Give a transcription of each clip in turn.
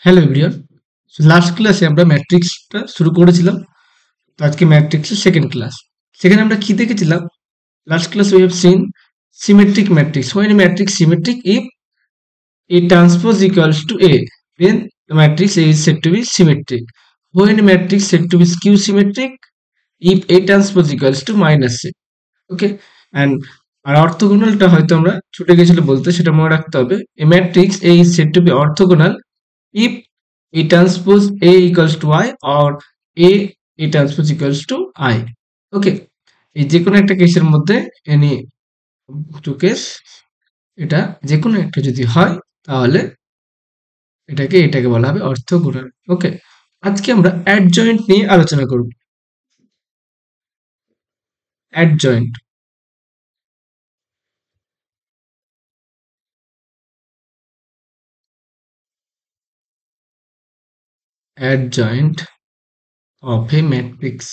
Hello everyone. Last ক্লাসে আমরা ম্যাট্রিক্সটা শুরু করেছিলাম। তো আজকে ম্যাট্রিক্সের সেকেন্ড ক্লাস। সেখানে আমরা কি দেখেছিলাম? Last class we have seen symmetric matrix. When a matrix symmetric, if A transpose equals to A, then the matrix A is said to be symmetric. When a matrix said to be skew symmetric, if A transpose equals to minus A. Okay, and আর অর্থোগোনালটা হয়তো আমরা ছুটে গেছিল বলতে, সেটা মনে রাখতে হবে। A matrix A is said to be orthogonal if A transpose A equals to I or A transpose equals to I. ওকে, এই যে কোনো একটা কেসের মধ্যে এনি টু কেস, এটা যে কোনো একটা যদি হয় তাহলে এটাকে বলা হবে অর্থোগোনাল। ওকে, আজকে আমরা অ্যাডজয়েন্ট নিয়ে আলোচনা করব। Adjoint adjoint of a matrix.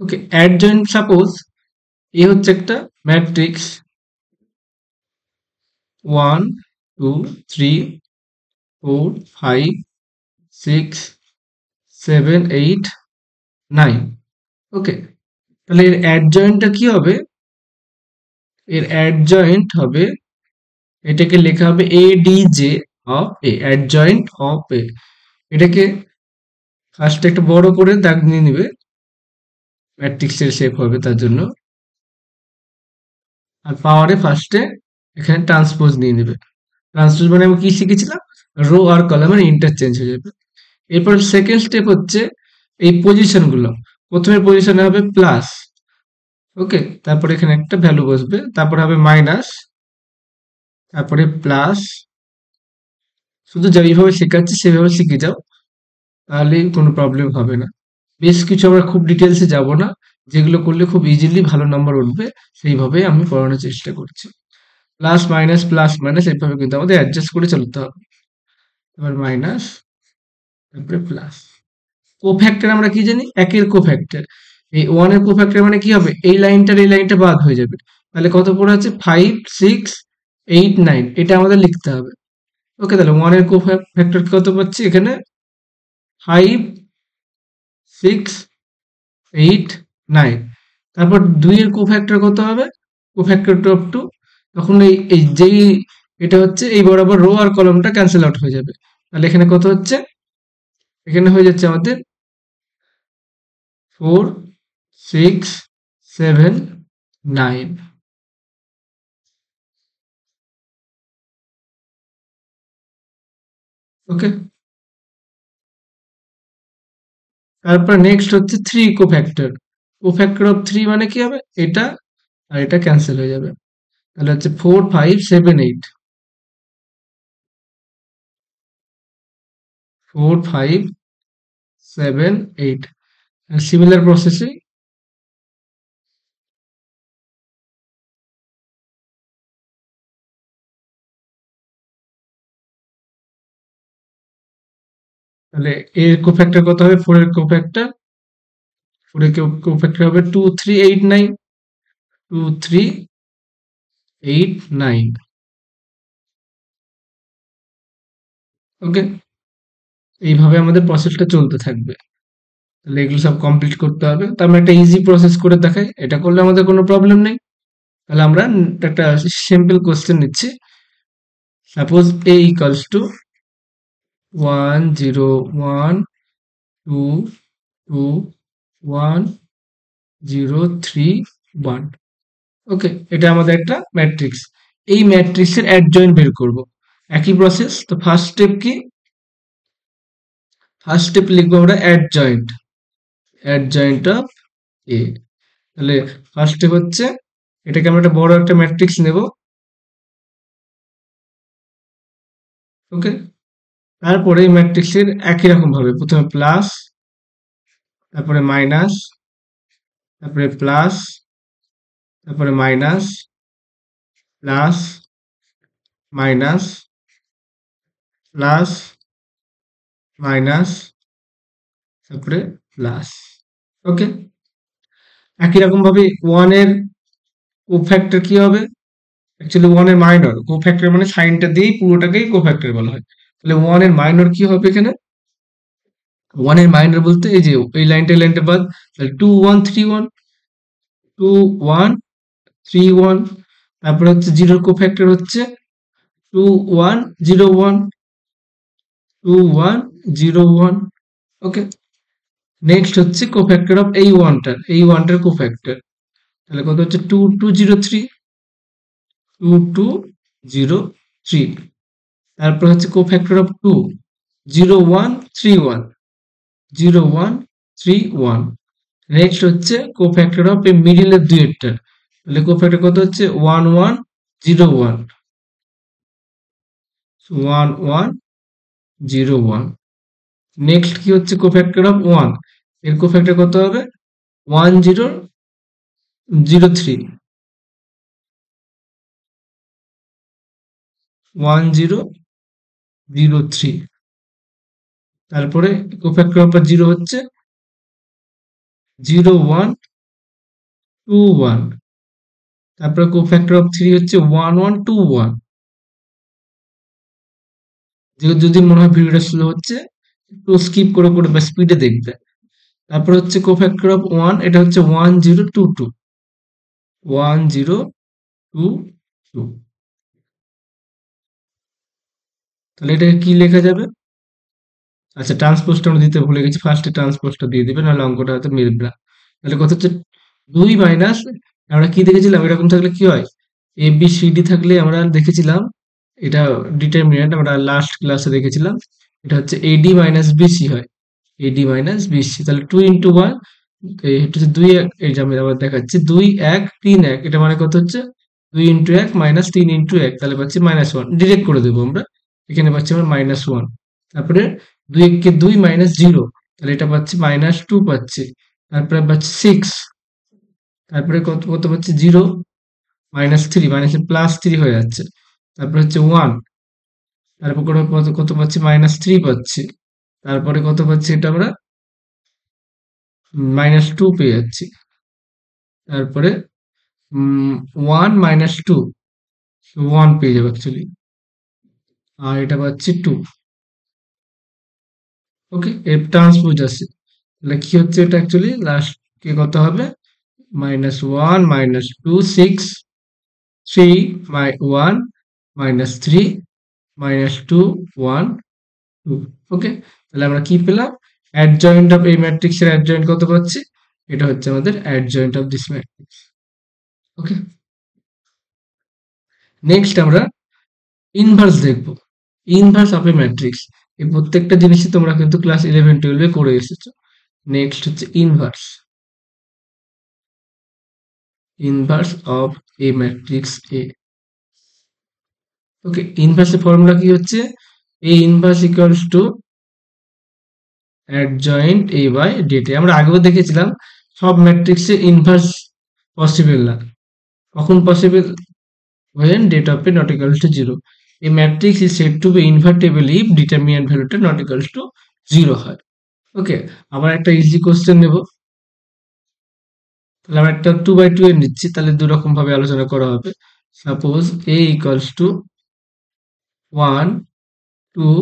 Okay, adjoint suppose A হচ্ছে একটা ম্যাট্রিক্স 1 2 3 4 5 6 7 8 9। ওকে, তাহলে এর অ্যাডজয়েন্টটা কি হবে? এর অ্যাডজয়েন্ট হবে, এটাকে লেখা হবে ADJ of A, adjoint of A. এটাকে ফার্স্টে একটা বড় করে দাগ নিয়ে নিবে, ম্যাট্রিক্সের শেপ হবে তার জন্য। আর পাওয়ারে ফার্স্টে এখানে ট্রান্সপোজ নিয়ে নেবে। ট্রান্সপোজ মানে আমি কি শিখেছিলাম? রো আর কলামের ইন্টারচেঞ্জ হয়ে যাবে। এরপর সেকেন্ড স্টেপ হচ্ছে এই পজিশনগুলো। প্রথমের পজিশনে হবে প্লাস, ওকে, তারপরে এখানে একটা ভ্যালু বসবে, তারপরে হবে মাইনাস, তারপরে প্লাস। শুধু যেইভাবে শেখাচ্ছি সেভাবে শিখে যাও, তাহলে কোনো প্রবলেম হবে না। বেশ কিছু আমরা খুব ডিটেলসে যাব না, যেগুলো করলে খুব ইজিলি ভালো নাম্বার উঠবে সেইভাবে আমি পড়ানোর চেষ্টা করছি। প্লাস মাইনাস এইভাবে কিন্তু আমাদের অ্যাডজাস্ট করে চলতে হবে। এবার মাইনাস, তারপরে প্লাস। কোফ্যাক্টর আমরা কি জানি? একের কোফ্যাক্টর। এই ওয়ানের কোফ্যাক্টর মানে কি হবে? এই লাইনটা বাদ হয়ে যাবে। তাহলে কত পড়ে আছে? 5 6 8 9, এটা আমাদের লিখতে হবে। ওকে, তাহলে ওয়ানের কোফ্যাক্টর কত পাচ্ছি এখানে? 5 6 8 9। তারপর 2 এর কোফ্যাক্টর কত হবে? Cofactor of 2। তখন এই যেই এটা হচ্ছে এই বরাবর রো আর কলমটা ক্যান্সেল আউট হয়ে যাবে। তাহলে এখানে কত হচ্ছে? এখানে হয়ে যাচ্ছে আমাদের 4 6 7 9। ওকে, তারপর নেক্সট হচ্ছে 3 কোফ্যাক্টর। কোফ্যাক্টর অফ 3 মানে কি হবে? এটা আর এটা ক্যান্সেল হয়ে যাবে। তাহলে হচ্ছে 4 5 7 8, 4 5 7 8। সিমিলার প্রসেসে তাহলে এর কোফ্যাক্টর কত হবে? 4 এর কোফ্যাক্টর, 4 এর কোফ্যাক্টর হবে 2 3 8 9, 2 3 8 9। ওকে, এইভাবে আমাদের প্রসেসটা চলতে থাকবে। তাহলে এগুলো সব কমপ্লিট করতে হবে। তো আমরা একটা ইজি প্রসেস করে দেখাই, এটা করলে আমাদের কোনো প্রবলেম নেই। তাহলে আমরা একটা সিম্পল কোশ্চেন নিচ্ছি। Suppose a equals to 1 0 1 2 2 1 0 3 1। ওকে, এটা আমাদের একটা ম্যাট্রিক্স। এই ম্যাট্রিক্সের অ্যাডজয়েন্ট বের করব। একই প্রসেস। তো ফার্স্ট স্টেপ কি? ফার্স্ট স্টেপ লিখবো আমরা অ্যাডজয়েন্ট অফ এ। তাহলে ফার্স্ট স্টেপ হচ্ছে, এটাকে আমরা একটা বড় একটা ম্যাট্রিক্স নেব। ওকে, তারপরে এই ম্যাট্রিক্সের একই রকম ভাবে প্রথমে প্লাস, তারপরে মাইনাস, তারপরে প্লাস, তারপরে minus, plus, minus, plus, minus, তারপরে প্লাস। ওকে, একই রকম ভাবে ওয়ানের কোফ্যাক্টর কি হবে? অ্যাকচুয়ালি ওয়ান এর মাইনর, কোফ্যাক্টর মানে সাইনটা দিয়েই পুরোটাকেই কোফ্যাক্টর বলা হয়। তাহলে ওয়ান এর মাইনর কি হবে এখানে? ওয়ান এর মাইনর বলতে এই যে এই লাইনটা এই লাইনটা বাদ, তাহলে 2 1 3 1, 2 1 3 1। তারপরে হচ্ছে জিরোর কোফ্যাক্টর হচ্ছে 2 1 0 1, 2 1 0 1। ওকে, নেক্সট হচ্ছে কোফ্যাক্টর অফ এই ওয়ানটার কোফ্যাক্টর, তাহলে কত হচ্ছে 2 2 0 3, 2 2 0 3। তারপর হচ্ছে কোফ্যাক্টর অফ 2 0 1 3 1, 0 1 3 1। নেক্সট হচ্ছে কোফ্যাক্টর অফ এই মিডিলের দুইয়েরটা, তাহলে কোফ্যাক্টর কত হচ্ছে 1 1 0 1, 1 1 0 1। নেক্সট কি হচ্ছে কোফ্যাক্টর অফ ওয়ান, এর কোফ্যাক্টর কত হবে 1 0 0 3, 1 0 0 3। তারপরে কোফ্যাক্টর অফ জিরো হচ্ছে 0 1 2 1। তারপরে কোফ্যাক্টর অফ থ্রি হচ্ছে 1 1 2 1। যদি মনে হয় ভিডিওটা স্লো হচ্ছে একটু স্কিপ করে করে বা স্পিডে দেখবে। তারপর হচ্ছে কোফ্যাক্টর অফ ওয়ান, এটা হচ্ছে 1 0 2 2, 1 0 2 2। তাহলে এটাকে কি লেখা যাবে? আচ্ছা, ট্রান্সপোজটা আমরা দিতে ভুলে গেছি, ফার্স্টে ট্রান্সপোজটা দিয়ে দিবে, নাহলে অঙ্কটা হয়তো মিলবে না। তাহলে কত হচ্ছে 2 মাইনাস, আমরা কি দেখেছিলাম এরকম থাকলে কি হয়, এ বি সি ডি থাকলে আমরা দেখেছিলাম এটা ডিটারমিনেন্ট, আমরা লাস্ট ক্লাসে দেখেছিলাম এটা হচ্ছে এডি মাইনাস বিসি হয়, এডি মাইনাস বিসি। তাহলে 2 × 1, এটা হচ্ছে 2 1, এই যে আমি আবার দেখাচ্ছি 2 1 3 1, এটা মানে কত হচ্ছে 2 × 1 মাইনাস 3 × 1, তাহলে পাচ্ছি -1, ডিরেক্ট করে দেবো আমরা, এখানে পাচ্ছি আমরা -1। তারপরে 2 1 কে 2 মাইনাস 0, তাহলে এটা পাচ্ছি -2 পাচ্ছি। তারপরে পাচ্ছি 6, তারপরে কত কত পাচ্ছি 0 -3, মাইনাস +3 হয়ে যাচ্ছে। তারপরে হচ্ছে 1, তারপর কত কত পাচ্ছি -3 পাচ্ছি। তারপরে কত পাচ্ছি এটা আমরা -2 পেয়ে যাচ্ছি। তারপরে 1 - 2, 1 পেয়ে যাবো অ্যাকচুয়ালি, আর এটা পাচ্ছি 2। ওকে, এর ট্রান্সপোজ আছে, তাহলে কি হচ্ছে এটা অ্যাকচুয়ালি লাস্ট কে কত হবে -1 -2 6 3 1 -3 -2 1 2। ওকে, তাহলে আমরা কি পেলাম, অ্যাডজয়েন্ট অফ এই ম্যাট্রিক্সের অ্যাডজয়েন্ট কত পাচ্ছি, এটা হচ্ছে আমাদের adjoint of this matrix. Okay, next আমরা ইনভার্স দেখবো, ইনভার্স অফ এ ম্যাট্রিক্স। এই প্রত্যেকটা জিনিসই তোমরা কিন্তু ক্লাস 11 12 এ করে এসেছো। নেক্সট হচ্ছে inverse, inverse of a matrix A. Okay, ইনভার্সের ফর্মুলা কি হচ্ছে, A inverse equals to adjoint A by det A. আমরা আগেও দেখেছিলাম সব ম্যাট্রিক্সে ইনভার্স পসিবল না, কখন possible, when data of a not equals to 0. A matrix is said to be invertible if determinant value টা not equals to 0 হয়। ওকে, আবার একটা ইজি কোশ্চেন নেব, তাহলে আমরা একটা 2 × 2 এর নিচ্ছি, তাহলে দু রকম ভাবে আলোচনা করা হবে। Suppose a equals to 1 2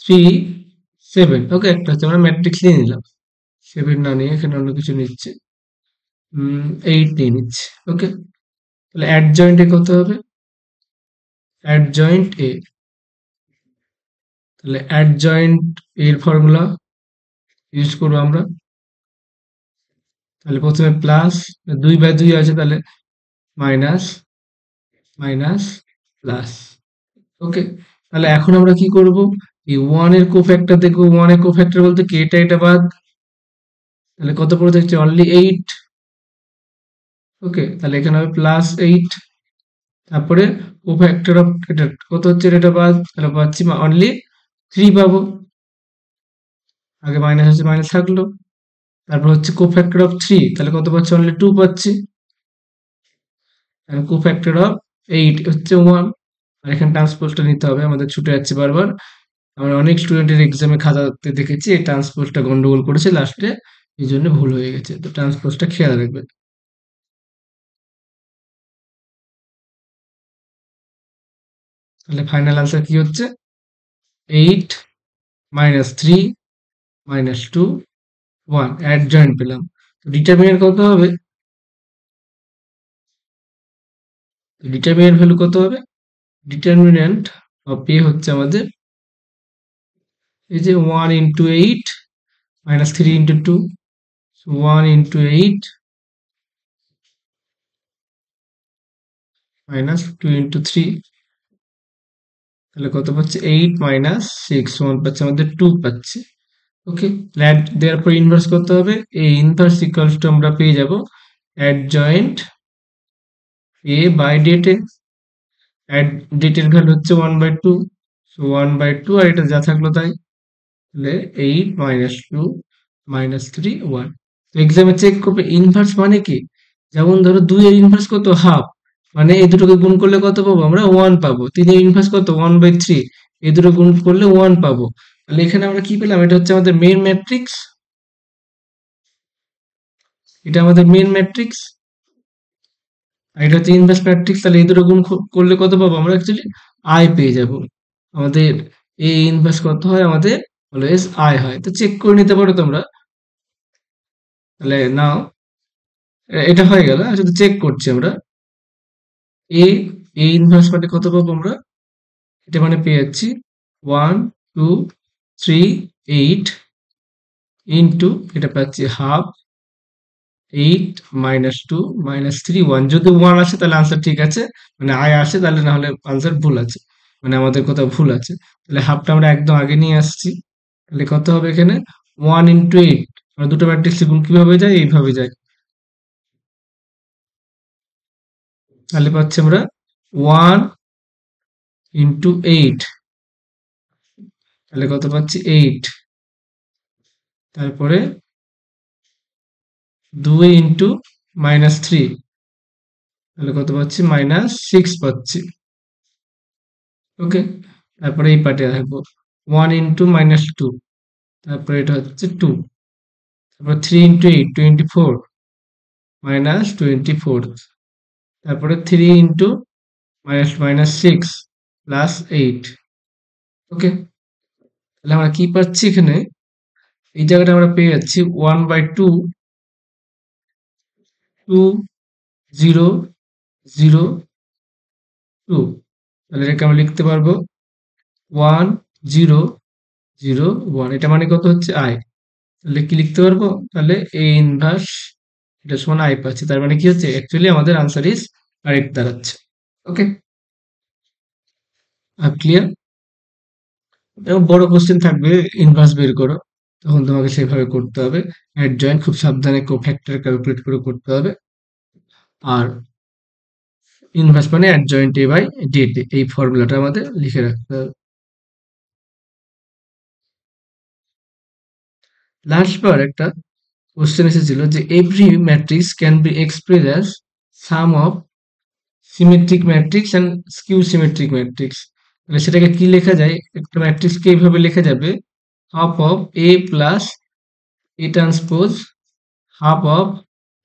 3 7। ওকে, একটা হচ্ছে আমরা ম্যাট্রিক্স নিয়ে নিলাম, 7 না নিয়ে এখানে অন্য কিছু নিচ্ছে, 8 নিয়ে নিচ্ছি। ওকে, তাহলে অ্যাডজয়েন্ট এ কত হবে, অ্যাডজয়েন্ট এ, তাহলে অ্যাডজয়েন্ট এর ফর্মুলা ইউজ করবো আমরা। তাহলে প্রথমে প্লাস, 2/2 আছে, তাহলে মাইনাস মাইনাস প্লাস। ওকে, তাহলে এখন আমরা কি করব, এই ওয়ান এর কোফ্যাক্টর দেখবো, ওয়ান এর কোফ্যাক্টর বলতে কি এটা বাদ, তাহলে কত পড়ে থাকছে অনলি 8। ওকে, তাহলে এখানে হবে +8। তারপরে কোফ্যাক্টর অফ এটা কত হচ্ছে, এটা বাদ, তাহলে পাচ্ছি অনলি 3 পাবো, আগে মাইনাস আছে মাইনাস থাকলো। তারপর হচ্ছে কোফ্যাক্টর অফ 3, তাহলে কত পাচ্ছি অনলি 2 পাচ্ছি। কোফ্যাক্টর অফ 8 হচ্ছে 1, আর এখানে ট্রান্সপোজটা নিতে হবে, আমাদের ছুটে যাচ্ছে বারবার। আমরা অনেক স্টুডেন্টের এক্সামে খাতাতে দেখেছি এই ট্রান্সপোজটা গন্ডগোল করেছে লাস্টে, এই জন্য ভুল হয়ে গেছে, তো ট্রান্সপোজটা খেয়াল রাখবেন। তাহলে ফাইনাল আনসার কি হচ্ছে 8 মাইনাস 3 মাইনাস 2 1 অ্যাডজয়েন্ট পেলাম। ডিটারমিনেন্ট কত হবে? ডিটারমিনেন্ট ভ্যালু কত হবে? ডিটারমিনেন্ট অফ এ হচ্ছে আমাদের এই যে 1 into 8 minus 3 into 2, 1 into 8 minus 2 into 3, তাহলে কত পাচ্ছি 8 মাইনাস 6, 1 পাচ্ছি আমাদের 2 পাচ্ছি। ওকে, অ্যাড দেওয়ার পর ইনভার্স করতে হবে। এই ইনভার্স ইকুয়ালস টু আমরা পেয়ে যাব অ্যাডজয়েন্ট এ বাই ডেটে। অ্যাড ডেটের ভ্যালু হচ্ছে 1/2, সো 1/2 আর এটা যা থাকলো তাই। তাহলে 8 মাইনাস 2 মাইনাস 3 1। তো এক্সামে চেক করবে ইনভার্স মানে কি। যেমন ধরো 2 এর ইনভার্স কত? হাফ, মানে এই দুটোকে গুণ করলে কত পাবো আমরা? 1 পাবো। 3 এর ইনভার্স কত? 1/3, এই দুটো গুণ করলে 1 পাবো। তাহলে এখানে আমরা কি পেলাম? এটা হচ্ছে আমাদের মেইন ম্যাট্রিক্স, এটা আমাদের মেইন ম্যাট্রিক্স, আর এটা হচ্ছে ইনভার্স ম্যাট্রিক্স। তাহলে এই দুটো গুণ করলে কত পাবো আমরা? অ্যাকচুয়ালি আই পেয়ে যাব। আমাদের এ ইনভার্স কত হয়? আমাদের অলওয়েজ আই হয়। তো চেক করে নিতে পারো তোমরা। তাহলে নাও এটা হয়ে গেল, শুধু চেক করছি আমরা। এ এ ইনভার্স মানে কত পাবো আমরা? এটা মানে পেয়ে যাচ্ছি 1 2 3 8 ইন্টু এটা পাচ্ছি হাফ 8 মাইনাস 2 মাইনাস 3 1। যদি 1 আসে তাহলে আনসার ঠিক আছে, মানে আয় আসে, তাহলে না হলে আনসার ভুল আছে, মানে আমাদের কোথাও ভুল আছে। তাহলে হাফটা আমরা একদম আগে নিয়ে আসছি। তাহলে কত হবে এখানে? 1 ইন্টু 8, আমরা দুটো ম্যাট্রিক্স গুণ কিভাবে যায়? এইভাবে যায়। তাহলে পাচ্ছি আমরা 1 ইন্টু 8, তাহলে কত পাচ্ছি? 8। তারপরে 2 ইন্টু মাইনাস 3, তাহলে কত পাচ্ছি? মাইনাস 6 পাচ্ছি। ওকে, তারপরে এই পার্টে থাকবো 1 ইন্টু মাইনাস 2, তারপরে এটা হচ্ছে 2, তারপর 3 ইন্টু 8 24 মাইনাস 24, তারপরে 3 ইন্টু মাইনাস মাইনাস 6 প্লাস 8। ওকে, তাহলে আমরা কি পাচ্ছি এখানে? এই জায়গাটা আমরা পেয়ে যাচ্ছি 1/2 2 0 0 2। তাহলে এটাকে আমরা লিখতে পারবো 1 0 0 1। এটা মানে কত হচ্ছে? আই। তাহলে কি লিখতে পারবো? তাহলে এ ইনভার্স এটা সমান আই পাচ্ছি। তার মানে কি হচ্ছে? অ্যাকচুয়ালি আমাদের আনসার ইজ কারেক্ট দাঁড়াচ্ছে। ওকে, আর ক্লিয়ার? এবং বড় কোশ্চেন থাকবে ইনভার্স বের করো, তখন তোমাকে সেভাবে করতে হবে। অ্যাডজয়েন্ট খুব সাবধানে কোফ্যাক্টর ক্যালকুলেট করে করতে হবে। আর ইনভার্স মানে অ্যাডজয়েন্ট এ বাই ডেটে, এই ফর্মুলাটা আমাদের লিখে রাখতে হবে। লাস্ট বার একটা কোশ্চেন এসেছিল যে every matrix can be express as some of symmetric matrix and skew symmetric matrix. তাহলে সেটাকে কি লেখা যায়? একটা ম্যাট্রিক্সকে এইভাবে লেখা যাবে half of A plus A transpose half of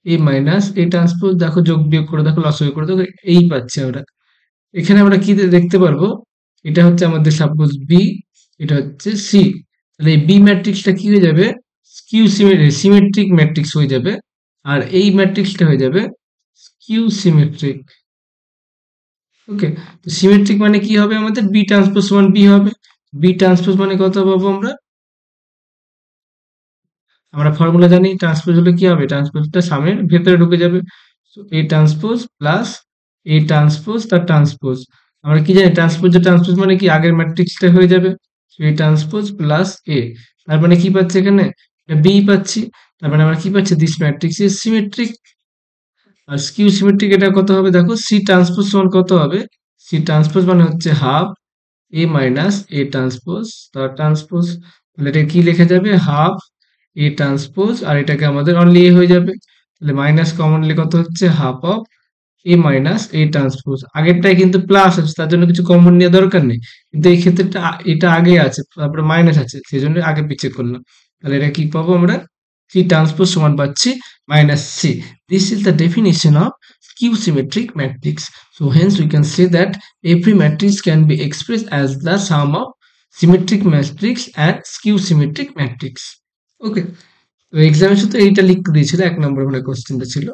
A minus A transpose. দেখো যোগ বিয়োগ করে দেখো, লসাগু করে দেখো, এই পাচ্ছি আমরা। এখানে আমরা কি দেখতে পারবো? এটা হচ্ছে আমাদের সাপোজ বি, এটা হচ্ছে সি। তাহলে এই বি ম্যাট্রিক্সটা কি হয়ে যাবে? স্কিউ সিমেট্রিক ম্যাট্রিক্স হয়ে যাবে, আর এই ম্যাট্রিক্সটা হয়ে যাবে স্কিউ সিমেট্রিক। ওকে, তো সিমেট্রিক মানে কি হবে? আমাদের বি ট্রান্সপোজ সমান বি হবে। বি ট্রান্সপোজ মানে কত পাবো আমরা? আমরা ফর্মুলা জানি, ট্রান্সপোজ হলে কি হবে? ট্রান্সপোজটা সামের ভেতরে ঢুকে যাবে। এ ট্রান্সপোজ প্লাস এ ট্রান্সপোজ তার ট্রান্সপোজ। আমরা কি জানি? ট্রান্সপোজ মানে কি? আগের ম্যাট্রিক্সটা হয়ে যাবে এ ট্রান্সপোজ প্লাস এ। তার মানে কি পাচ্ছি এখানে? বি পাচ্ছি। তার মানে আমরা কি পাচ্ছি? This matrix is symmetric. আর স্কিউ সিমেট্রিক এটা কত হবে? দেখো সি ট্রান্সপোজ সমান কত হবে? সি ট্রান্সপোজ মানে হচ্ছে half A minus A transpose তার ট্রান্সপোজ। তাহলে এটা কি লেখা যাবে? হাফ এ ট্রান্সপোজ, আর এটাকে আমাদের অনলি এ হয়ে যাবে। তাহলে মাইনাস কমনলি কত হচ্ছে? Half of A minus A transpose. আগেরটাই কিন্তু প্লাস আছে, তার জন্য কিছু কমন নেওয়া দরকার নেই, কিন্তু এই ক্ষেত্রে এটা আগে আছে, তারপরে মাইনাস আছে, সেই জন্য আগে পিছিয়ে করলাম। তাহলে এটা কি পাবো আমরা? সি ট্রান্সপোজ সমান পাচ্ছি minus C. This is the definition of skew symmetric matrix. So hence we can say that every matrix can be expressed as the sum of symmetric matrix and skew symmetric matrix. ওকে, তো এক্সামের সাথে এইটা লিখতে দিয়েছিল, 1 নম্বর মানে কোশ্চেনটা ছিল।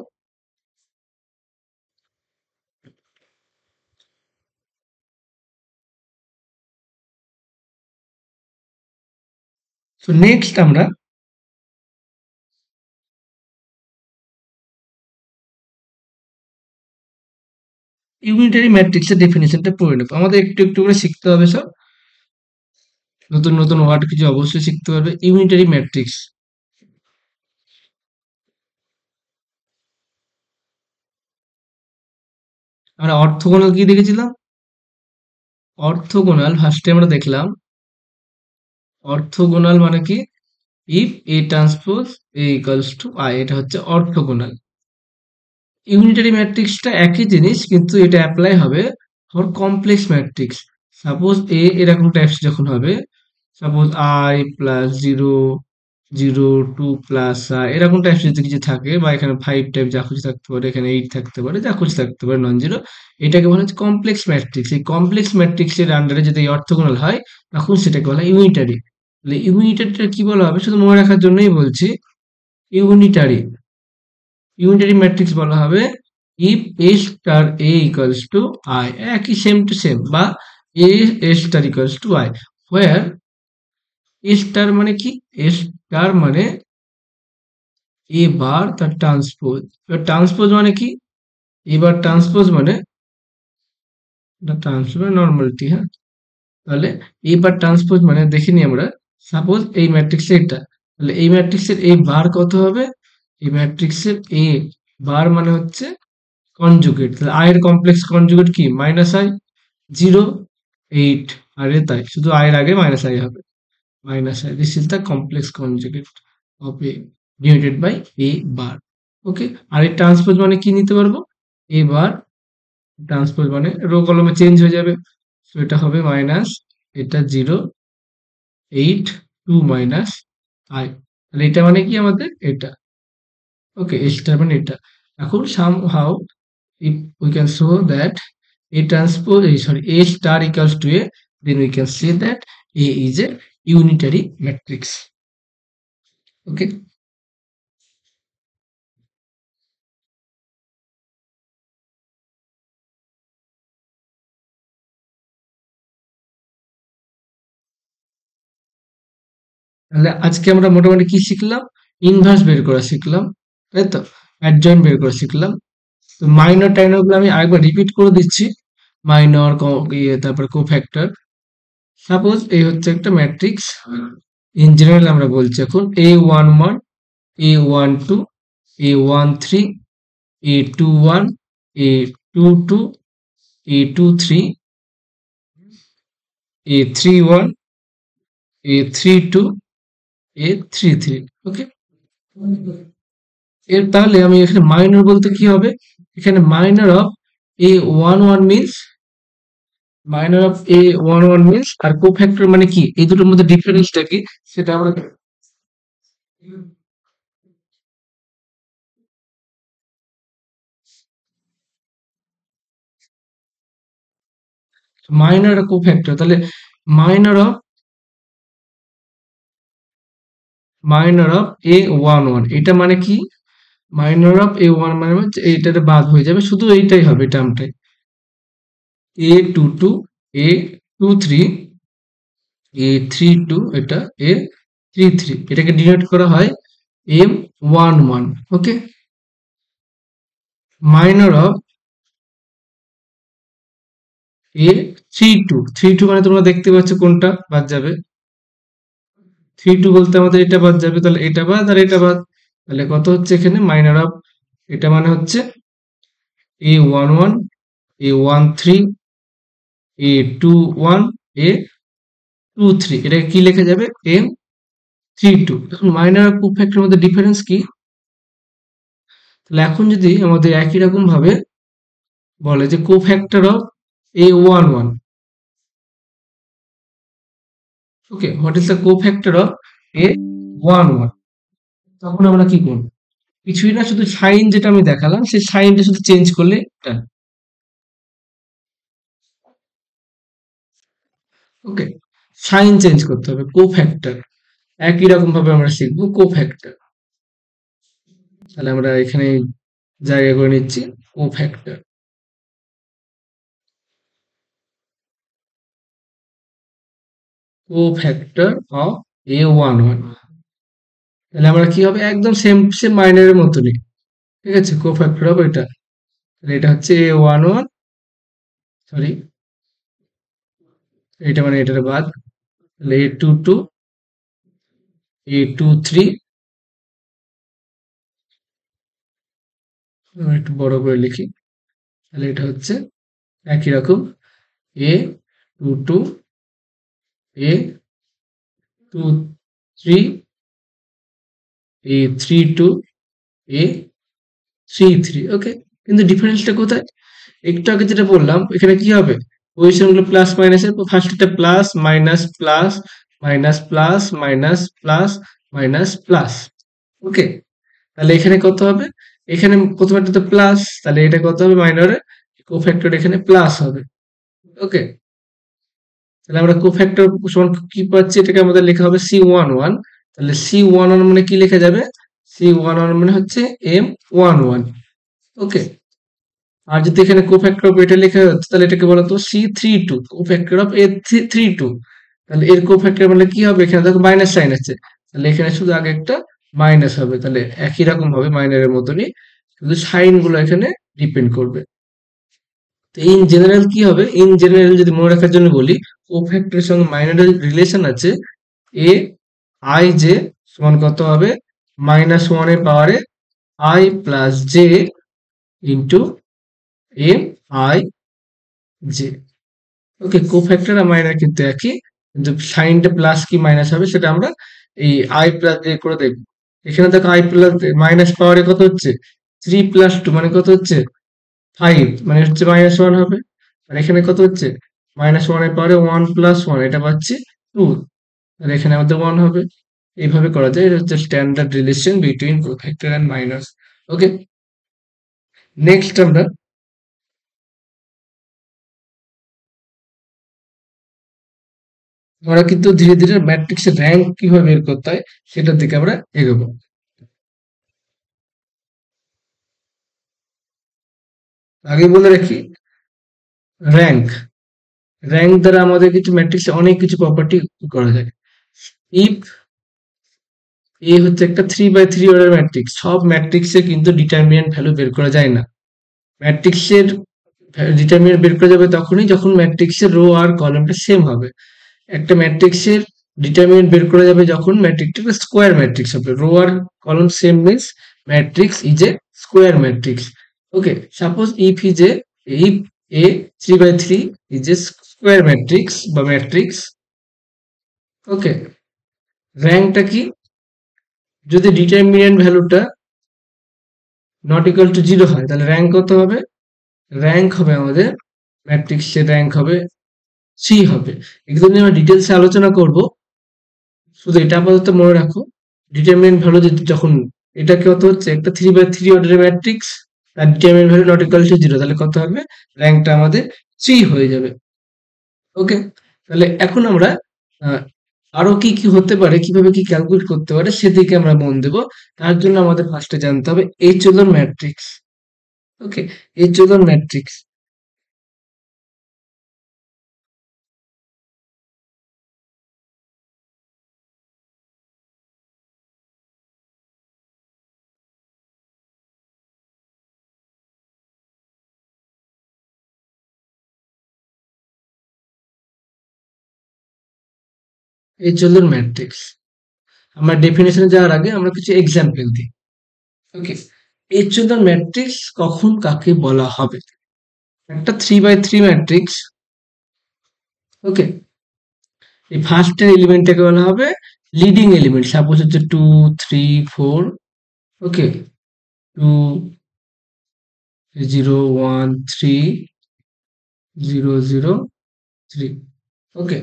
তো নেক্সট আমরা ইউনিটারি ম্যাট্রিক্সের ডেফিনেশনটা পড়ে নেব। আমাদের একটু একটু করে শিখতে হবে সব, নতুন নতুন ওয়ার্ড কিছু অবশ্যই শিখতে পারবে। ইউনিটারি ম্যাট্রিক্স আমরা অর্থগোনাল কি দেখেছিলাম? অর্থগোনাল ফার্স্টে আমরা দেখলাম, অর্থগোনাল মানে কি? If A transpose A equals to I, এটা হচ্ছে অর্থগোনাল। ইউনিটারি ম্যাট্রিক্সটা একই জিনিস, কিন্তু এটা অ্যাপ্লাই হবে ফর কমপ্লেক্স ম্যাট্রিক্স। সাপোজ এ এরকম টাইপস যখন হবে, সাপোজ আই প্লাস 0 0 2 প্লাস এরকম টাইপস যদি কিছু থাকে, বা এখানে 5 টাইপ যা খুশি থাকতে পারে, এখানে 8 থাকতে পারে, যা খুশি থাকতে পারে নন জিরো, এটাকে বলা হচ্ছে কমপ্লেক্স ম্যাট্রিক্স। এই কমপ্লেক্স ম্যাট্রিক্সের আন্ডারে যদি অর্থগোনাল হয়, তখন সেটাকে বলা হয় ইউনিটারি। তাহলে ইউনিটারিটা কি বলা হবে শুধু মনে রাখার জন্যই বলছি। ইউনিটারি ইউনিটারি ম্যাট্রিক্স বলা হবে if A star A equals to I, একই সেম টু সেম, বা A star equals to I, where A star মানে কি? এ স্টার মানে এ বার তার ট্রান্সপোজ। ট্রান্সপোজ মানে কি? এবার ট্রান্সপোজ মানে ট্রান্সপোজ নর্মালিটি, হ্যাঁ। তাহলে এবার ট্রান্সপোজ মানে দেখিনি আমরা, সাপোজ এই ম্যাট্রিক্সে এটা, তাহলে এই ম্যাট্রিক্সের এই বার কত হবে? এই ম্যাট্রিক্সের এ বার মানে হচ্ছে কনজুগেট, তাহলে আই এর কমপ্লেক্স কনজুগেট কি? মাইনাস আই, 0 8, আর এ তাই, শুধু আই এর আগে মাইনাস আই হবে, minus i. This is the complex conjugate of A denoted by A bar. Okay, আর এই ট্রান্সপোজ মানে কি নিতে পারবো? এ বার ট্রান্সপোজ মানে রো কলমে চেঞ্জ হয়ে যাবে, তো এটা হবে মাইনাস, এটা 0 8 2 মাইনাস আই, তাহলে এটা মানে কি আমাদের এটা। ওকে, এটা মানে এটা। এখন somehow if we can show that A transpose, sorry, A star equals to A, then we can say that A is a unitary matrix. Okay. তাহলে আজকে আমরা মোটামুটি কি শিখলাম? ইনভার্স বের করা শিখলাম, তাই তো? অ্যাডজয়েন্ট বের করা শিখলাম। তো মাইনর টাইনর গুলো আমি আরেকবার রিপিট করে দিচ্ছি। মাইনর, তারপর কোফ্যাক্টর। সাপোজ এই হচ্ছে একটা ম্যাট্রিক্স, ইন জেনারেল আমরা বলছি এখন A11, A12, A13, A21, A22, A23, A31, A32, A33। ওকে, এর তাহলে আমি এখানে মাইনর বলতে কি হবে? এখানে minor of A11 means, minor of A11 means, আর কোফ্যাক্টর মানে কি? এই দুটোর মধ্যে ডিফারেন্সটা কি সেটা আমরা মাইনর আর কোফ্যাক্টর। তাহলে minor of minor of A11, এটা মানে কি? মাইনর অফ A1 মানে হচ্ছে এইটাতে বাদ হয়ে যাবে, শুধু এইটাই হবে টার্মটাই। A22, A23, A32, এটা A33, এটাকে ডিনোট করা হয় M11। Okay, minor of A32, মানে তোমরা দেখতে পাচ্ছ কোনটা বাদ যাবে? 32 বলতে আমাদের এটা বাদ যাবে, তাহলে এটা বাদ আর এটা বাদ, তাহলে কত হচ্ছে এখানে? মাইনর অফ এটা মানে হচ্ছে A11, A13, A21, A23, এটাকে কি লেখা যাবে? M32। এখন মাইনর আর কোফ্যাক্টরের মধ্যে ডিফারেন্স কি? তাহলে এখন যদি আমাদের একই রকম ভাবে বলে যে cofactor of A11, okay, what is the cofactor of A11? তখন আমরা কি করব? কিছুই না, শুধু সাইন যেটা আমি দেখালাম সেই সাইনটা শুধু চেঞ্জ করলে এটা। ওকে, সাইন চেঞ্জ করতে হবে, কোফ্যাক্টর। একই রকম ভাবে আমরা শিখবো কোফ্যাক্টর। তাহলে আমরা এখানে জায়গা করে নিচ্ছি কোফ্যাক্টর। Cofactor of A11। তাহলে আমরা কি হবে, একদম সেম সেম মাইনারের মতনই। ঠিক আছে, কোফ্যাক্টর অফ এটা। তাহলে এটা হচ্ছে A11, সরি এটা মানে এটার বাদ। তাহলে A22, A23, একটু বড় করে লিখি। তাহলে এটা হচ্ছে একই রকম A22, A23, A32, A33। ওকে, কিন্তু ডিফারেন্সটা কোথায়? একটু আগে যেটা বললাম এখানে কি হবে, পজিশন গুলো প্লাস মাইনাসের, ফার্স্ট এটা plus minus plus minus plus minus plus minus plus. Okay, তাহলে এখানে কত হবে, এখানে প্রথমটা তো প্লাস, তাহলে এটা কত হবে মাইনরে, কোফ্যাক্টর এখানে প্লাস হবে। ওকে, তাহলে আমরা কোফ্যাক্টর সমান কি পাচ্ছি, এটাকে আমাদের লেখা হবে C11। তাহলে C11 মানে কি লেখা যাবে, C11 মানে হচ্ছে M11। ওকে, আর যদি এখানে কোফ্যাক্টর অফ এটা লেখা হচ্ছে তাহলে এটাকে বলা হতো C32, কোফ্যাক্টর অফ A32। তাহলে এর কোফ্যাক্টর মানে কি হবে, এখানে দেখো মাইনাস সাইন আছে, তাহলে এখানে শুধু আগে একটা মাইনাস হবে। তাহলে একই রকম ভাবে মাইনারের মতনই, শুধু সাইন গুলো এখানে ডিপেন্ড করবে। তো ইন জেনারেল কি হবে, ইন জেনারেল যদি মনে রাখার জন্য বলি, কোফ্যাক্টরের সঙ্গে মাইনারের রিলেশন আছে এ আই জে সমান কত হবে, -1 এর পাওয়ারে I plus j into M i j. Okay, cofactor আর মাইনার কিন্তু একই, কিন্তু সাইনটা প্লাস কি মাইনাস হবে সেটা আমরা এই আই প্লাস দিয়ে করে দেখবো। এখানে দেখো আই প্লাস মাইনাস পাওয়ারে কত হচ্ছে, 3 + 2 মানে কত হচ্ছে 5, মানে হচ্ছে -1 হবে। আর এখানে কত হচ্ছে, -1 এর পাওয়ারে 1 + 1, এটা পাচ্ছি 2, আর এখানে আমাদের 1 হবে। এইভাবে করা যায়, এটা হচ্ছে standard relation between cofactor and minus. Okay, next আমরা কিন্তু ধীরে ধীরে ম্যাট্রিক্সের র্যাঙ্ক কিভাবে বের করতে হয় সেটার দিকে আমরা এগোবো। আগে বলে রাখি, র্যাঙ্ক র্যাঙ্ক দ্বারা আমাদের কিছু ম্যাট্রিক্সে অনেক কিছু প্রপার্টি করা যায়। ইফ এ হচ্ছে একটা 3 × 3 অর্ডার ম্যাট্রিক্স, সব ম্যাট্রিক্সে কিন্তু ডিটারমিনেন্ট ভ্যালু বের করা যায় না। ম্যাট্রিক্সের ডিটারমিনেন্ট বের করা যাবে তখনই যখন ম্যাট্রিক্সের রো আর কলামটা সেম হবে। একটা ম্যাট্রিক্সের ডিটারমিনেন্ট বের করা যাবে যখন ম্যাট্রিক্সটা স্কোয়ার ম্যাট্রিক্স হবে। রো আর column same means matrix is a square matrix. Okay, suppose if A 3 × 3 is a square matrix বা ম্যাট্রিক্স। ওকে, র্যাঙ্কটা কি, যদি ডিটারমিনেন্ট ভ্যালুটা নট ইকুয়াল টু 0 হয় তাহলে র্যাঙ্ক কত হবে, র্যাঙ্ক হবে আমাদের ম্যাট্রিক্সের র্যাঙ্ক হবে 3 হবে। এগুলো নিয়ে আমরা ডিটেলসে আলোচনা করব, শুধু এটা আপাতত মনে রাখো। ডিটারমিনেন্ট ভ্যালু যখন এটা কত হচ্ছে, একটা 3 × 3 অর্ডারের ম্যাট্রিক্স, তার determinant value not equal to 0, তাহলে কত হবে, র্যাঙ্কটা আমাদের 3 হয়ে যাবে। ওকে, তাহলে এখন আমরা আহ, আরো কি কি হতে পারে, কিভাবে কি ক্যালকুলেট করতে পারে সেদিকে আমরা মন দেব। তার জন্য আমাদের ফার্স্টে জানতে হবে এইচএলন ম্যাট্রিক্স। ওকে, এইচএলন ম্যাট্রিক্স, এইচএলন ম্যাট্রিক্স আমরা ডেফিনেশনে যাওয়ার আগে আমরা কিছু এক্সাম্পল দিই। ওকে, এইচএলন ম্যাট্রিক্স কখন কাকে বলা হবে, একটা 3 × 3 ম্যাট্রিক্স। ওকে, এই ফার্স্টের এলিমেন্টটাকে বলা হবে লিডিং এলিমেন্ট, সাপোজ হচ্ছে 2 3 4। ওকে, 2 0 1 3 0 0 3। ওকে,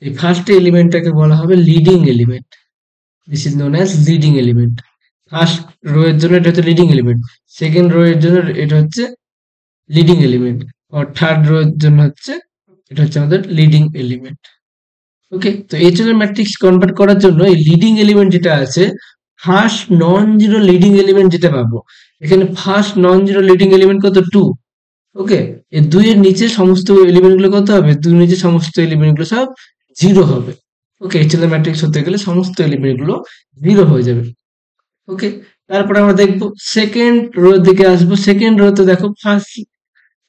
এই ফার্স্ট এলিমেন্টটাকে বলা হবে leading element, this is known as leading element. First row এর জন্য এটা হচ্ছে লিডিং এলিমেন্ট, সেকেন্ড রো এর জন্য এটা হচ্ছে লিডিং এলিমেন্ট, আর থার্ড রো এর জন্য হচ্ছে এটা হচ্ছে আমাদের লিডিং এলিমেন্ট। ওকে, তো এইচএলএর ম্যাট্রিক্স কনভার্ট করার জন্য এই লিডিং এলিমেন্ট যেটা আছে, first non zero leading element যেটা পাবো, এখানে first non zero leading element কত, টু। ওকে, এই দুইয়ের নিচে সমস্ত এলিমেন্ট গুলো কত হবে, দুই নিচে সমস্ত এলিমেন্ট গুলো সব জিরো হবে। ওকে, এইচএলএর ম্যাট্রিক্স হতে গেলে সমস্ত এলিমেন্ট গুলো জিরো হয়ে যাবে। ওকে, তারপরে আমরা দেখবো সেকেন্ড রো দিকে আসবো। সেকেন্ড রোতে দেখো ফার্স্ট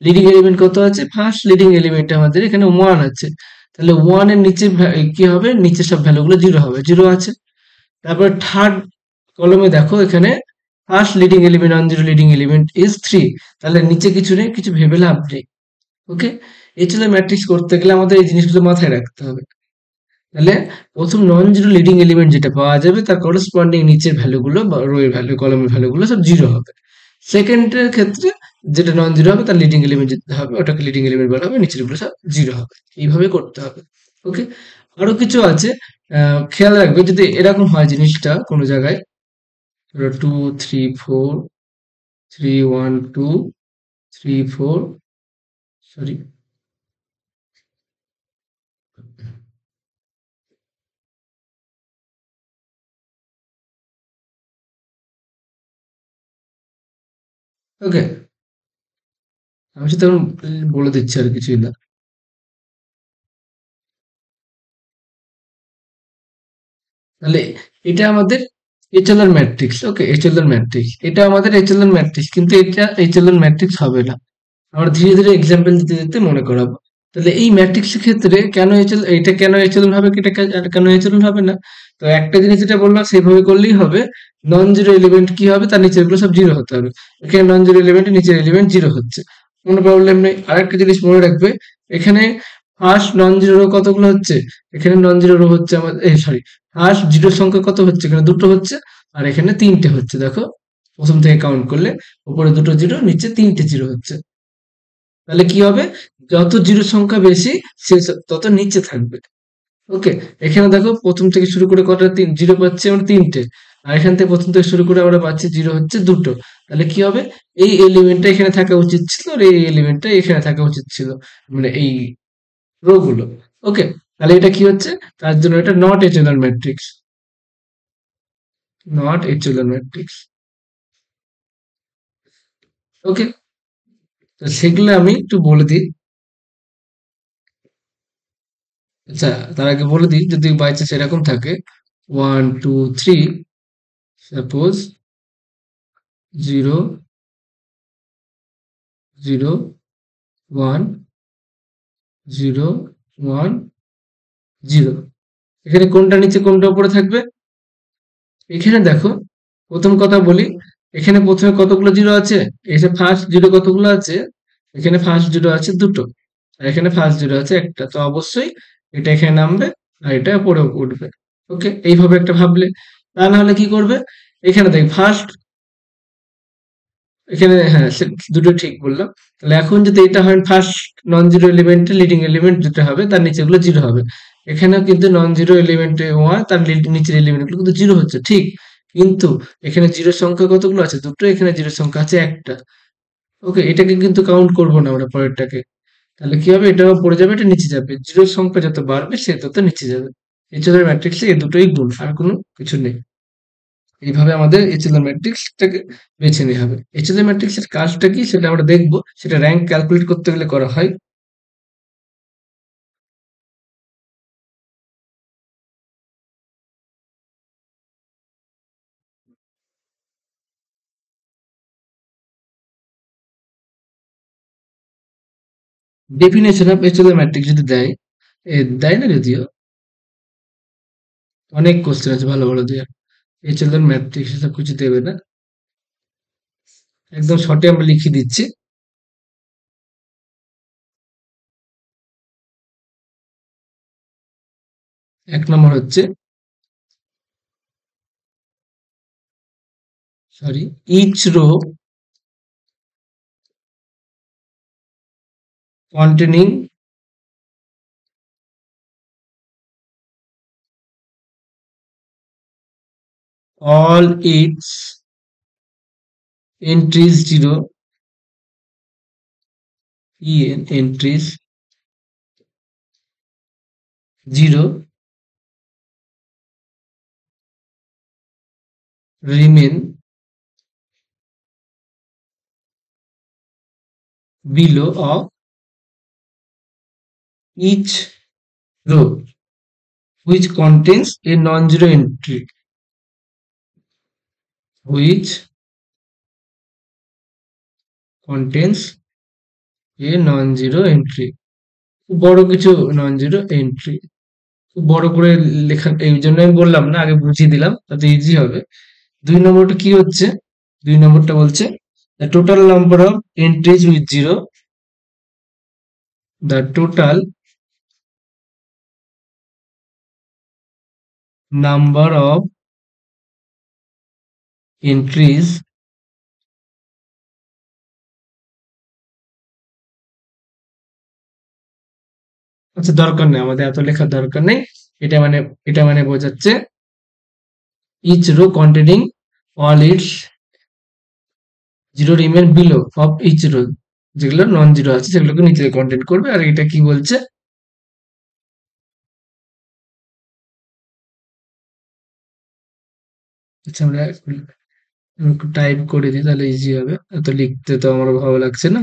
লিডিং এলিমেন্ট কত আছে, ফার্স্ট লিডিং এলিমেন্ট আমাদের এখানে ওয়ান আছে, তাহলে ওয়ান এর নিচে কি হবে, নিচে সব ভ্যালু গুলো জিরো হবে, জিরো আছে। তারপরে থার্ড কলমে দেখো এখানে first leading element non zero leading element is three, তাহলে নিচে কিছু নেই, কিছু ভেবে লাভ নেই। ওকে, এইচএলএর ম্যাট্রিক্স করতে গেলে আমাদের এই জিনিসগুলো মাথায় রাখতে হবে। তাহলে প্রথম নন জিরো লিডিং এলিমেন্ট যেটা পাওয়া যাবে তার করসপন্ডিং নিচের ভ্যালুগুলো বা রো এর ভ্যালু, কলমের ভ্যালুগুলো সব জিরো হবে। সেকেন্ডের ক্ষেত্রে যেটা নন জিরো হবে তার লিডিং এলিমেন্ট যেতে হবে, ওটাকে লিডিং এলিমেন্ট বলা হবে, নিচের গুলো সব জিরো হবে। এইভাবে করতে হবে। ওকে, আরো কিছু আছে, খেয়াল রাখবে যদি এরকম হয় জিনিসটা কোনো জায়গায়, ধরো two three four, three one two, three four, sorry, okay, আমি সেটা বলে দিচ্ছি আর কিছুই না। তাহলে এটা আমাদের এইচএলআর ম্যাট্রিক্স। ওকে, এইচএলআর ম্যাট্রিক্স, এটা আমাদের এইচএলআর ম্যাট্রিক্স, কিন্তু এটা এইচএলআর ম্যাট্রিক্স হবে না। আমরা ধীরে ধীরে এক্সাম্পল দিতে দিতে মনে করাবো। তাহলে এই ম্যাট্রিক্সের ক্ষেত্রে কেন এইচএল, এটা কেন এইচএলএন হবে, এটা কেন এইচএলএন হবে না, তো একটা জিনিস যেটা বললাম সেইভাবে করলেই হবে। নন জিরো এলিমেন্ট কি হবে, তার নিচের গুলো সব জিরো হতে হবে। এখানে নন জিরো এলিমেন্টের নিচের এলিমেন্ট জিরো হচ্ছে, কোনো প্রবলেম নেই। আরেকটা জিনিস মনে রাখবে, এখানে ফার্স্ট নন জিরো রো কতগুলো হচ্ছে, এখানে নন জিরো রো হচ্ছে আমাদের, সরি, ফার্স্ট জিরো সংখ্যা কত হচ্ছে, এখানে দুটো হচ্ছে, আর এখানে তিনটে হচ্ছে। দেখো প্রথম থেকে কাউন্ট করলে উপরে দুটো জিরো, নিচে তিনটে জিরো হচ্ছে। তাহলে কি হবে, যত জিরো সংখ্যা বেশি সে তত নিচে থাকবে। ওকে, এখানে দেখো প্রথম থেকে শুরু করে কটা তিন জিরো পাচ্ছি আমরা, তিনটে। আর এখান থেকে প্রথম থেকে শুরু করে আমরা পাচ্ছি জিরো হচ্ছে দুটো। তাহলে কি হবে, এই এলিমেন্টটা এখানে থাকা উচিত ছিল, আর এই এলিমেন্টটা এখানে থাকা উচিত ছিল, মানে এই রো গুলো। ওকে, তাহলে এটা কি হচ্ছে, তার জন্য এটা not echelon matrix, not echelon matrix. Okay, তো সেগুলো আমি একটু বলে দিই। আচ্ছা, তার আগে বলে দিই, যদি বাই চান্স এরকম থাকে, one two three, suppose zero zero one zero one zero, এখানে কোনটা নিচে কোনটা উপরে থাকবে, এখানে দেখো প্রথম কথা বলি, এখানে প্রথমে কতগুলো জিরো আছে, এসে ফার্স্ট জিরো কতগুলো আছে, এখানে ফার্স্ট জিরো আছে দুটো, আর এখানে ফার্স্ট জিরো আছে একটা, তো অবশ্যই এটা এখানে নামবে আর এটা পরে উঠবে। ওকে, এইভাবে একটা ভাবলে। তা না হলে কি করবে, এখানে দেখ ফার্স্ট, এখানে হ্যাঁ দুটো ঠিক বললাম। তাহলে এখন যদি এটা হয় ফার্স্ট নন জিরো এলিমেন্টে লিডিং এলিমেন্ট যেটা হবে তার নিচে গুলো জিরো হবে, এখানেও কিন্তু নন জিরো এলিমেন্টে ওয়ান, তার নিচের এলিমেন্ট গুলো কিন্তু জিরো হচ্ছে, ঠিক। কিন্তু এখানে জিরো সংখ্যা কতগুলো আছে, দুটো, এখানে জিরো সংখ্যা আছে একটা। ওকে, এটাকে কিন্তু কাউন্ট করবো না আমরা পরেরটাকে। তাহলে কি হবে, এটাও পড়ে যাবে, এটা নিচে যাবে, জিরোর সংখ্যা যত বাড়বে সে তত নিচে যাবে। এইচএলআর ম্যাট্রিক্সে এই দুটোই গুণ, আর কোনো কিছু নেই। এইভাবে আমাদের এইচএলআর ম্যাট্রিক্সটাকে বেছে নিতে হবে। এইচএলআর ম্যাট্রিক্সের কাজটা কি সেটা আমরা দেখবো, সেটা র্যাঙ্ক ক্যালকুলেট করতে গেলে করা হয়। ডেফিনেশন অফ এইচএলআর ম্যাট্রিক্স যদি দেয়, দেয় না যদিও, অনেক কোশ্চেন আছে ভালো ভালো দেওয়ার। এইচএলআর ম্যাট্রিক্স এসব কিছু দেবে না, একদম শর্টে আমরা লিখে দিচ্ছি। এক নম্বর হচ্ছে, sorry, each row containing all its entries 0, entries 0 remain below of each row which contains a non-zero entry, which contains a non-zero entry. খুব বড় কিছু non-zero entry, খুব বড় করে লেখা, এই জন্য আমি বললাম না, আগে বুঝিয়ে দিলাম তাতে ইজি হবে। 2 নম্বরটা কি হচ্ছে? 2 নম্বরটা বলছে the total number of entries with 0, the total number of entries আচ্ছা দরকার নেই, আমাদের এত লেখার দরকার নেই। এটা মানে বোঝাচ্ছে each row containing all its 0 remain below of each row, যেগুলো নন জিরো আছে সেগুলোকে নিচে কন্টেন্ট করবে। আর এটা কি বলছে? আচ্ছা আমরা একটু টাইপ করে দিই তাহলে ইজি হবে, এত লিখতে তো আমার ভালো লাগছে না।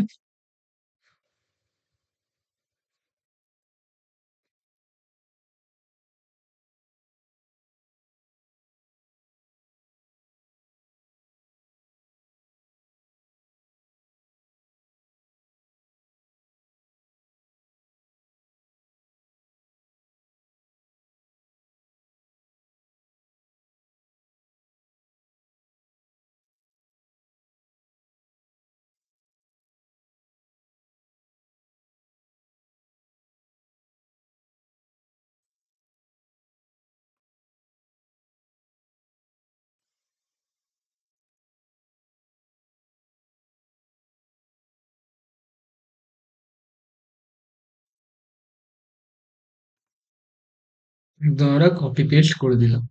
একদম আমরা কপি পেস্ট করে দিলাম,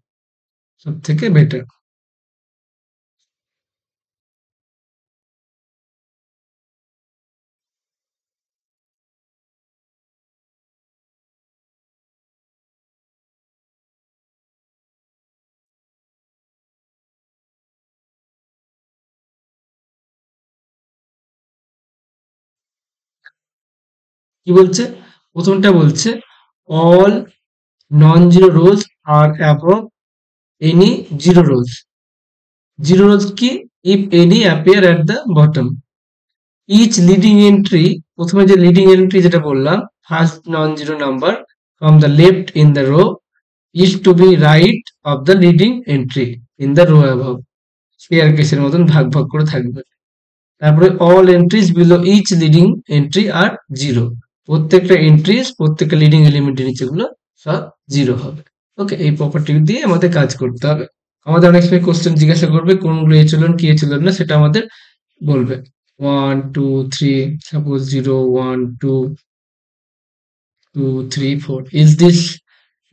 সব থেকে বেটার। কি বলছে? প্রথমটা বলছে all non-zero rows are above any zero rows. Zero rows কি? If any appear at the bottom. Each leading entry, প্রথমে যে leading entry যেটা বললাম, first non-zero number from the left in the row is to be right of the leading entry in the row above. Spare কেসের মতন ভাগ ভাগ করে থাকবে। তারপরে all entries below each leading entry are zero. প্রত্যেকটা এন্ট্রিজ, প্রত্যেকটা leading এলিমেন্টের নিচেগুলো সব জিরো হবে। ওকে, এই প্রপার্টি দিয়ে আমাদের কাজ করতে হবে। আমাদের অনেক সময় কোশ্চেন জিজ্ঞাসা করবে কোনগুলো এচেলন কি এচেলন না, সেটা আমাদের বলবে 1 2 3, suppose 0 1 2 2 3 4, is this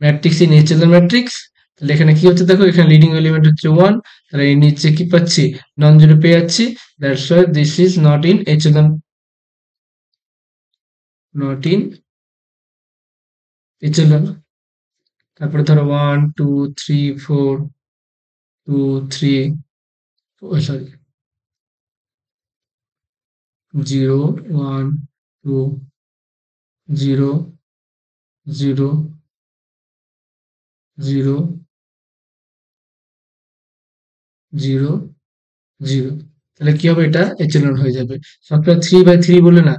matrix in echelon matrix? তাহলে এখানে কি হচ্ছে দেখো, এখানে লিডিং এলিমেন্ট হচ্ছে 1, তাহলে এই নিচে কি পাচ্ছি? নন জিরো পেয়ে যাচ্ছি, that's why this is not in echelon, not in echelon. তারপরে ধরো 1 2 3 4 2 3, সরি 0 1 2 0 0 0 0 0, তাহলে কি হবে? এটা এচেলন হয়ে যাবে। সবটা 3/3 বলে না,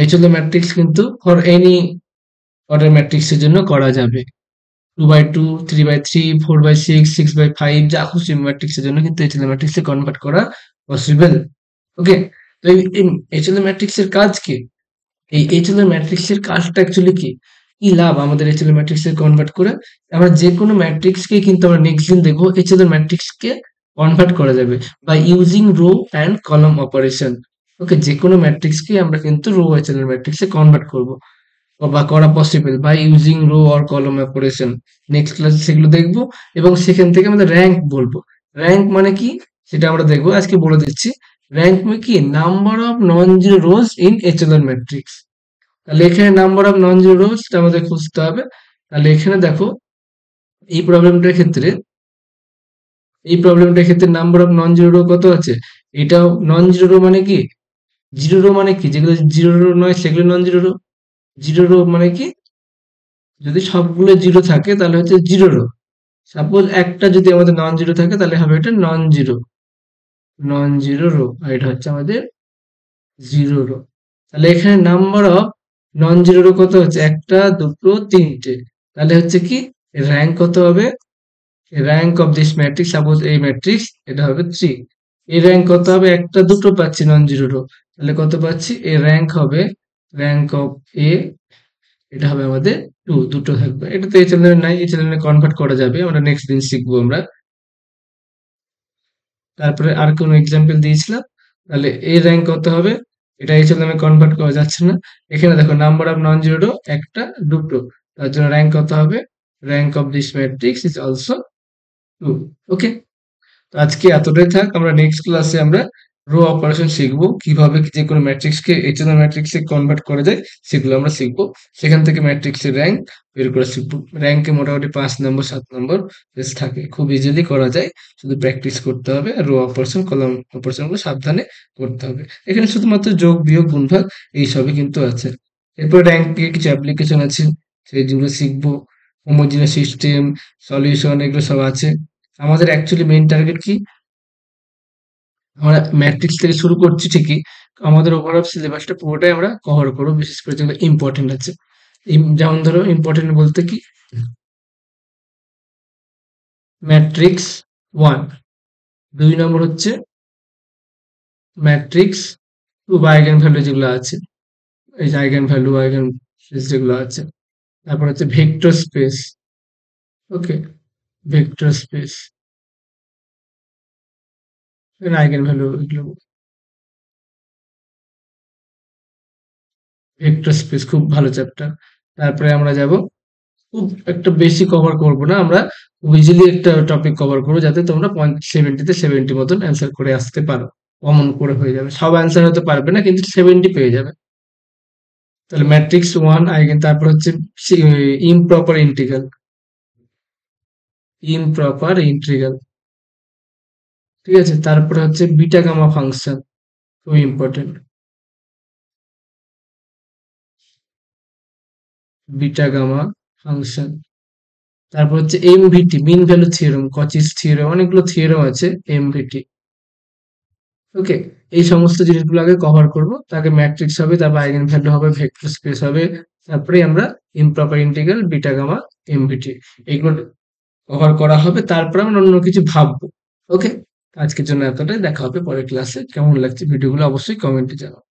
এচেলন ম্যাট্রিক্স কিন্তু ফর এনি অর্ডার ম্যাট্রিক্সের জন্য করা যাবে। 2/2 3/3 4/6 6/5 যা খুশি ম্যাট্রিক্সের জন্য কিন্তু এচেলন ম্যাট্রিক্সে কনভার্ট করা পসিবল। ওকে, তো এই এচেলন ম্যাট্রিক্সের কাজ কি? এই এইচএলএর ম্যাট্রিক্সের কাজটা অ্যাকচুয়ালি কি? কি লাভ আমাদের এইচএলএর ম্যাট্রিক্সে কনভার্ট করে? আমরা যে কোনো ম্যাট্রিক্সকে কিন্তু আমরা নেক্সট দিন দেখবো এইচএলএর ম্যাট্রিক্সকে কনভার্ট করা যাবে by using row and column operation. Okay, যে কোনো ম্যাট্রিক্সকে আমরা কিন্তু রো এইচএলএর ম্যাট্রিক্সে কনভার্ট করব বা করা possible by using row or column operation. Next ক্লাসে সেগুলো দেখবো এবং সেখান থেকে আমাদের র্যাঙ্ক বলবো র্যাঙ্ক মানে কি সেটা আমরা দেখবো, আজকে বলে দিচ্ছি। র্যাঙ্ক মানে কি, number of non zero rose in echelon matrix. তাহলে এখানে নাম্বার অফ নন জিরো রোজ আমাদের খুঁজতে হবে। তাহলে এখানে দেখো, এই প্রবলেমটার ক্ষেত্রে এই প্রবলেমটার ক্ষেত্রে number of non zero row কত আছে? এটাও নন জিরো রো মানে কি, জিরো রো মানে কি, যেগুলো জিরো রো নয় সেগুলো non zero row. Zero row মানে কি, যদি সবগুলো জিরো থাকে তাহলে হচ্ছে জিরো রো। সাপোজ একটা যদি আমাদের নন জিরো থাকে তাহলে হবে এটা non zero, non zero row, আর এটা হচ্ছে আমাদের জিরো রো। তাহলে এখানে number of non zero row কত হচ্ছে? একটা, দুটো, তিনটে। তাহলে হচ্ছে কি, র্যাঙ্ক কত হবে? Rank of this matrix, suppose এই ম্যাট্রিক্স, এটা হবে 3। এর র্যাঙ্ক কত হবে? একটা, দুটো পাচ্ছি নন জিরো রো, তাহলে কত পাচ্ছি? এর র্যাঙ্ক হবে, র্যাঙ্ক অফ এ, এটা হবে আমাদের 2, দুটো থাকবে। এটা তো এই চ্যানেলে নাই, এই চ্যানেলে কনভার্ট করা যাবে, আমরা নেক্সট দিন শিখবো আমরা। তারপরে আর কোনো এক্সাম্পল দিয়েছিলাম, তাহলে এর র্যাঙ্ক কত হবে? এটা এই চ্যানেলে কনভার্ট করা যাচ্ছে না। এখানে দেখো নাম্বার অফ নন জিরো, একটা, দুটো, তার জন্য র্যাঙ্ক কত হবে? Rank of this matrix is also 2। ওকে, তো আজকে এতটাই থাক। আমরা নেক্সট ক্লাসে আমরা রো অপারেশন শিখবো, কিভাবে যে কোনো ম্যাট্রিক্সকে এইচএনআর ম্যাট্রিক্সে কনভার্ট করা যায়, সেগুলো আমরা শিখবো। সেখান থেকে ম্যাট্রিক্সের র্যাঙ্ক বের করে শিখবো। র্যাঙ্কে মোটামুটি 5 নম্বর 7 নম্বর বেস থাকে, খুব ইজিলি করা যায়, শুধু প্র্যাকটিস করতে হবে। রো অপারেশন, কলাম অপারেশন গুলো সাবধানে করতে হবে। এখানে শুধুমাত্র যোগ বিয়োগ গুণভাগ এইসবই কিন্তু আছে। এরপর র্যাঙ্কে কিছু অ্যাপ্লিকেশন আছে, সেগুলো শিখবো। হোমোজিনিয়াস সিস্টেম, সলিউশন, এগুলো সব আছে। আমাদের অ্যাকচুয়ালি মেইন টার্গেট কি, আমরা ম্যাট্রিক্স থেকে শুরু করছি ঠিকই, আমাদের ওভারঅল সিলেবাসটা পুরোটাই আমরা কভার করবো, বিশেষ করে যেগুলো ইম্পর্টেন্ট আছে। যেমন ধরো ইম্পর্টেন্ট বলতে কি, ম্যাট্রিক্স 1, 2 নম্বর হচ্ছে ম্যাট্রিক্স 2 বা আইগেন ভ্যালু যেগুলো আছে, এই যে আইগেন ভ্যালু, আইগেন স্পেস যেগুলো আছে। তারপর হচ্ছে ভেক্টর স্পেস। ওকে, ভেক্টর স্পেস, আইগেন ভ্যালু এগুলো। ভেক্টর স্পেস খুব ভালো চ্যাপ্টার। তারপরে আমরা যাব, খুব একটা বেশি কভার করব না আমরা, খুব ইজিলি একটা টপিক কভার করবো, যাতে তোমরা 70 তে 70 মতন অ্যান্সার করে আসতে পারো। কমন করে হয়ে যাবে, সব অ্যান্সার হতে পারবে না কিন্তু 70 পেয়ে যাবে। তাহলে ম্যাট্রিক্স 1 আইগেন, তারপর হচ্ছে ইমপ্রপার ইন্টিগ্রাল, ইমপ্রপার ইন্টিগ্রাল, ঠিক আছে। তারপরে হচ্ছে বিটা গামা ফাংশন, খুব ইম্পর্টেন্ট, বিটা গামা ফাংশন। তারপর হচ্ছে MVT, mean value theorem, কচিস theorem, অনেকগুলো থিওরেম আছে এমভিটি। ওকে, এই সমস্ত জিনিসগুলো আগে কভার করব, তাকে ম্যাট্রিক্স হবে, তারপর আইগেন ভ্যালু হবে, ভেক্টর স্পেস হবে, তারপরে আমরা improper integral, beta gamma, MVT, এগুলো কভার করা হবে। তারপর আমরা অন্য কিছু ভাববো। ওকে, আজকের জন্য এতটাই, দেখা হবে পরের ক্লাসে। কেমন লাগছে ভিডিওগুলো অবশ্যই কমেন্টে জানাও।